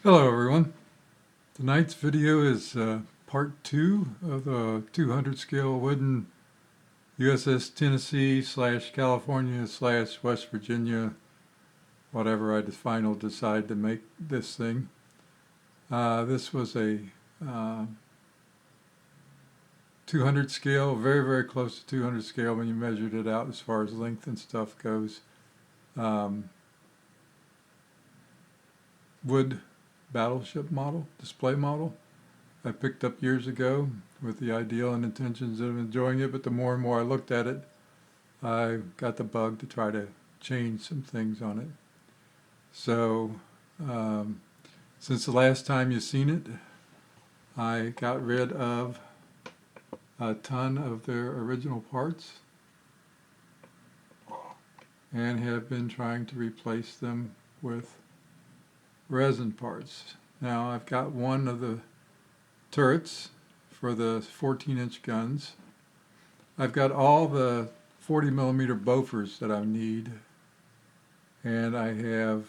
Hello everyone. Tonight's video is part 2 of the 200 scale wooden USS Tennessee / California / West Virginia, whatever I final decide to make this thing. This was a 200 scale, very close to 200 scale when you measured it out as far as length and stuff goes. Wood battleship model, display model. I picked up years ago with the ideal and intentions of enjoying it, but the more and more I looked at it, I got the bug to try to change some things on it. So, since the last time you've seen it, I got rid of a ton of their original parts and have been trying to replace them with resin parts. Now I've got one of the turrets for the 14-inch guns. I've got all the 40 millimeter Bofors that I need, and I have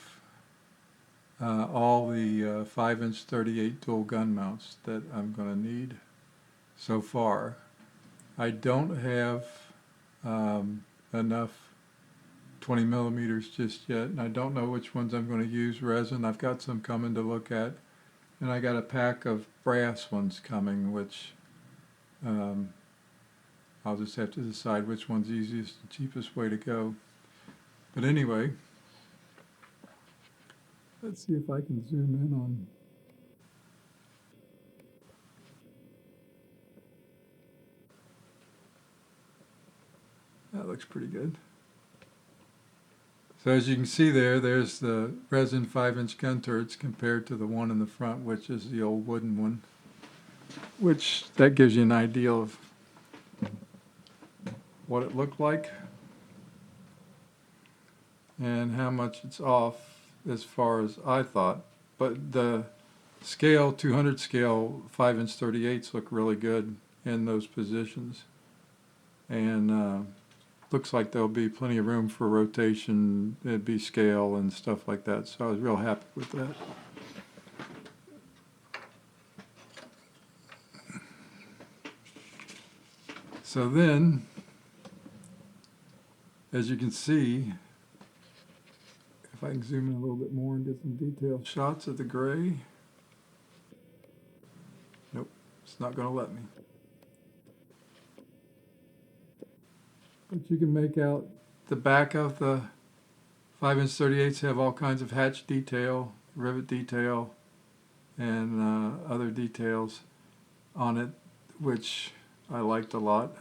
all the 5-inch 38 dual gun mounts that I'm going to need so far. I don't have enough 20 millimeters just yet, and I don't know which ones I'm going to use resin. I've got some coming to look at, and I got a pack of brass ones coming, which I'll just have to decide which one's the easiest and cheapest way to go. But anyway, let's see if I can zoom in on. That looks pretty good. So as you can see there's the resin 5-inch gun turrets compared to the one in the front, which is the old wooden one, which that gives you an idea of what it looked like and how much it's off as far as I thought. But the scale, 200 scale 5-inch 38s look really good in those positions, and looks like there'll be plenty of room for rotation. It'd be scale and stuff like that, so I was real happy with that. So then, as you can see, if I can zoom in a little bit more and get some detailed shots of the gray. Nope, it's not going to let me. But you can make out the back of the 5-inch 38s have all kinds of hatch detail, rivet detail, and other details on it, which I liked a lot.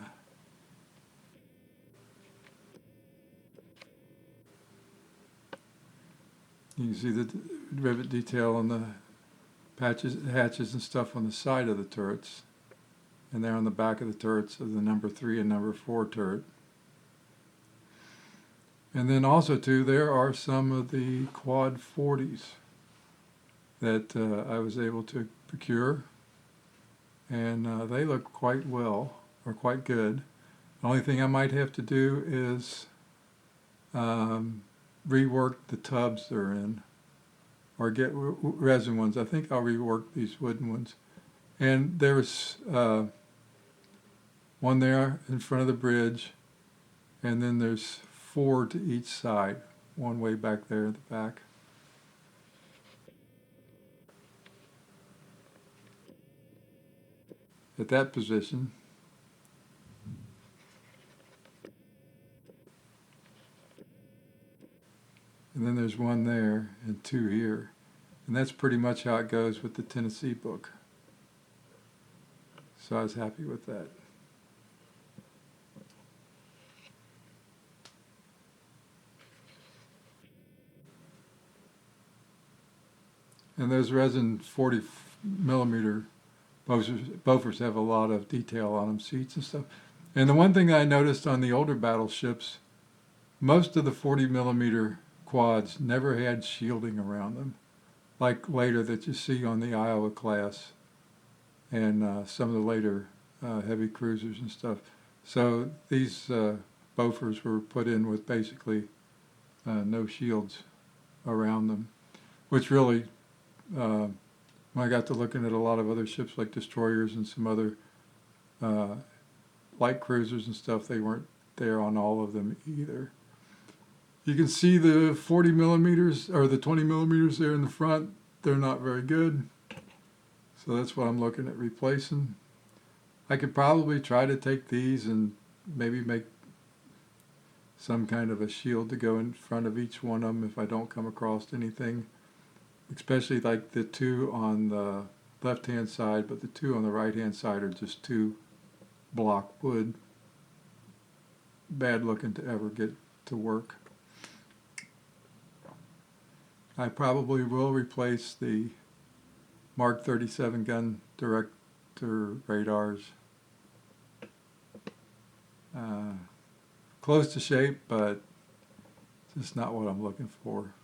You can see the rivet detail on the hatches and stuff on the side of the turrets, and there on the back of the turrets of the number 3 and number 4 turret. And then also too, there are some of the quad 40s that I was able to procure, and they look quite well, or quite good. The only thing I might have to do is rework the tubs they're in, or get resin ones. I think I'll rework these wooden ones. And there's one there in front of the bridge, and then there's 4 to each side, one way back there at the back. At that position, and then there's one there and 2 here, and that's pretty much how it goes with the Tennessee book. So I was happy with that. And those resin 40 millimeter Bofors have a lot of detail on them, seats and stuff. And the one thing I noticed on the older battleships, most of the 40 millimeter quads never had shielding around them, like later that you see on the Iowa class and some of the later heavy cruisers and stuff. So these Bofors were put in with basically no shields around them, which really When I got to looking at a lot of other ships like destroyers and some other light cruisers and stuff, they weren't there on all of them either. You can see the 40 millimeters or the 20 millimeters there in the front. They're not very good. So that's what I'm looking at replacing. I could probably try to take these and maybe make some kind of a shield to go in front of each one of them if I don't come across anything. Especially like the two on the left-hand side, but the two on the right-hand side are just too block wood. Bad looking to ever get to work. I probably will replace the Mark 37 gun director radars. Close to shape, but just not what I'm looking for.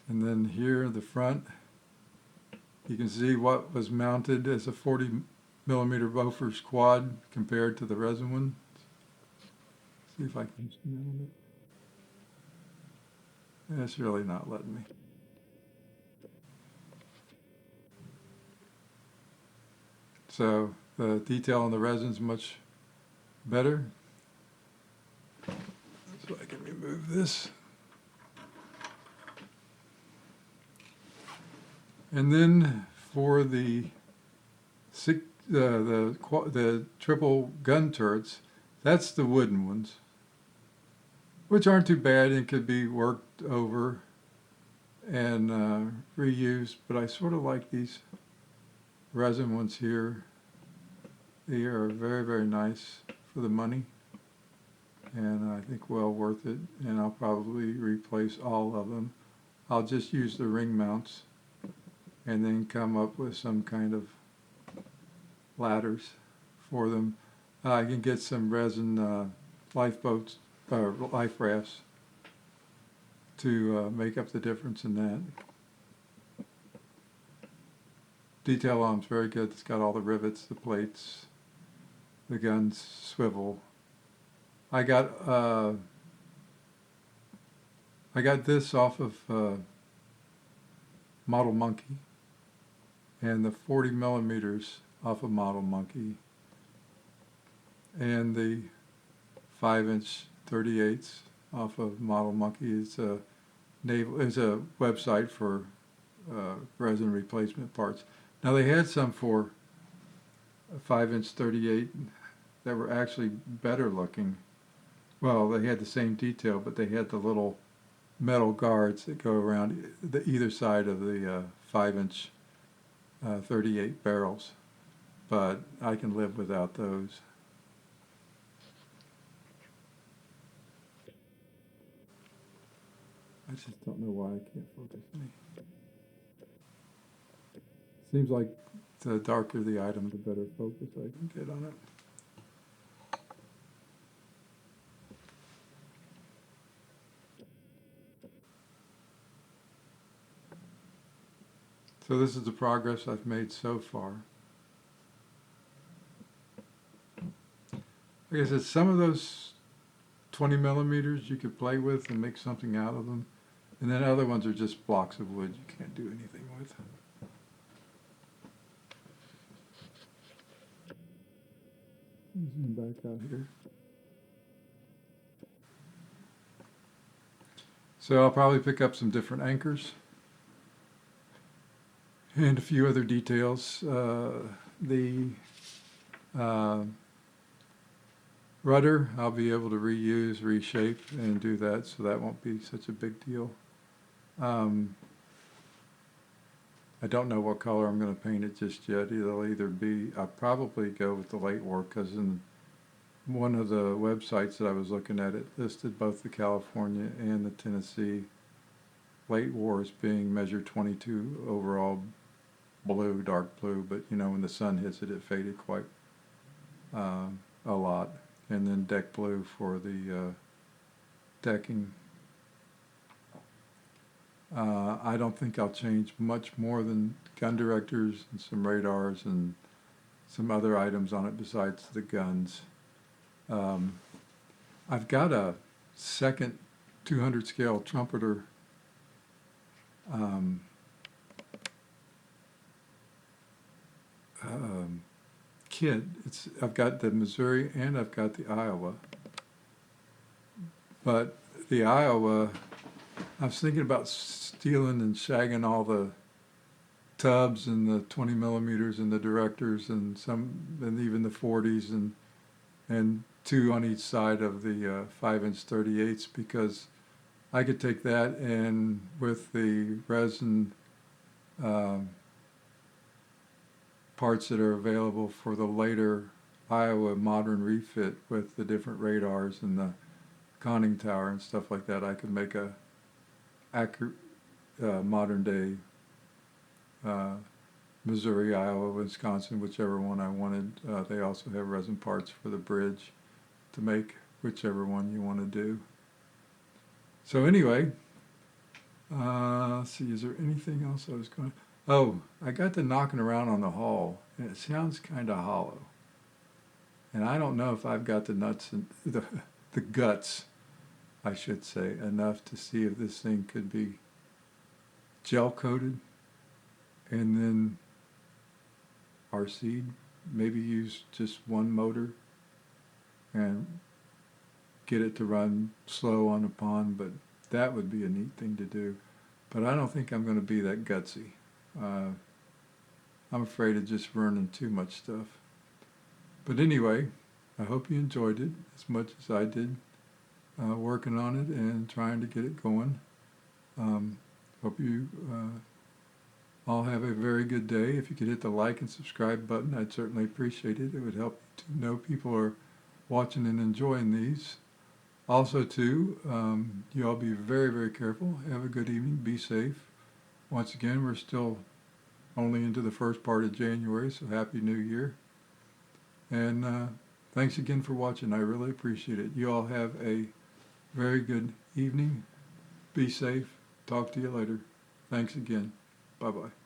And then here in the front, you can see what was mounted as a 40 millimeter Bofors quad compared to the resin one. See if I can zoom in on it. It's really not letting me. So the detail on the resin's much better. So I can remove this. And then for the triple gun turrets, that's the wooden ones, which aren't too bad and could be worked over and reused. But I sort of like these resin ones here. They are very, very nice for the money, and I think well worth it. And I'll probably replace all of them. I'll just use the ring mounts and then come up with some kind of ladders for them. I can get some resin lifeboats or life rafts to make up the difference in that. Detail on it's very good. It's got all the rivets, the plates, the guns swivel. I got this off of Model Monkey, and the 40 millimeters off of Model Monkey, and the 5-inch 38s off of Model Monkey. It's a website for resin replacement parts. Now they had some for a 5-inch 38 that were actually better looking. Well, they had the same detail, but they had the little metal guards that go around either side of the 5-inch 38 barrels. But I can live without those. I just don't know why I can't focus me. Seems like the darker the item, the better focus I can get on it. So this is the progress I've made so far. Like I said, some of those 20 millimeters you could play with and make something out of them. And then other ones are just blocks of wood you can't do anything with. Zoom back out here. So I'll probably pick up some different anchors and a few other details. The rudder I'll be able to reuse, reshape, and do that, so that won't be such a big deal. I don't know what color I'm going to paint it just yet. It'll either be, I'll probably go with the late war, because in one of the websites that I was looking at, it listed both the California and the Tennessee late war as being measure 22 overall blue, dark blue, but you know, when the sun hits it, it faded quite a lot. And then deck blue for the decking. I don't think I'll change much more than gun directors and some radars and some other items on it besides the guns. I've got a second 200 scale trumpeter um, kit. I've got the Missouri and I've got the Iowa. But the Iowa, I was thinking about stealing and shagging all the tubs and the 20 millimeters and the directors and even the 40s and two on each side of the 5-inch 38s, because I could take that and with the resin parts that are available for the later Iowa modern refit with the different radars and the conning tower and stuff like that, I could make a accurate modern day Missouri, Iowa, Wisconsin, whichever one I wanted. They also have resin parts for the bridge to make whichever one you want to do. So anyway, let's see, is there anything else I was going to... Oh, I got to knocking around on the hull, and it sounds kind of hollow. And I don't know if I've got the nuts and the guts, I should say, enough to see if this thing could be gel coated and then RC'd. Maybe use just one motor and get it to run slow on the pond, but that would be a neat thing to do. But I don't think I'm going to be that gutsy. I'm afraid of just burning too much stuff. But anyway, I hope you enjoyed it as much as I did working on it and trying to get it going. Hope you all have a very good day. If you could hit the like and subscribe button, I'd certainly appreciate it. It would help to know people are watching and enjoying these. Also, too, you all be very, very careful. Have a good evening. Be safe. Once again, we're still only into the first part of January, so Happy New Year. And thanks again for watching. I really appreciate it. You all have a very good evening. Be safe. Talk to you later. Thanks again. Bye-bye.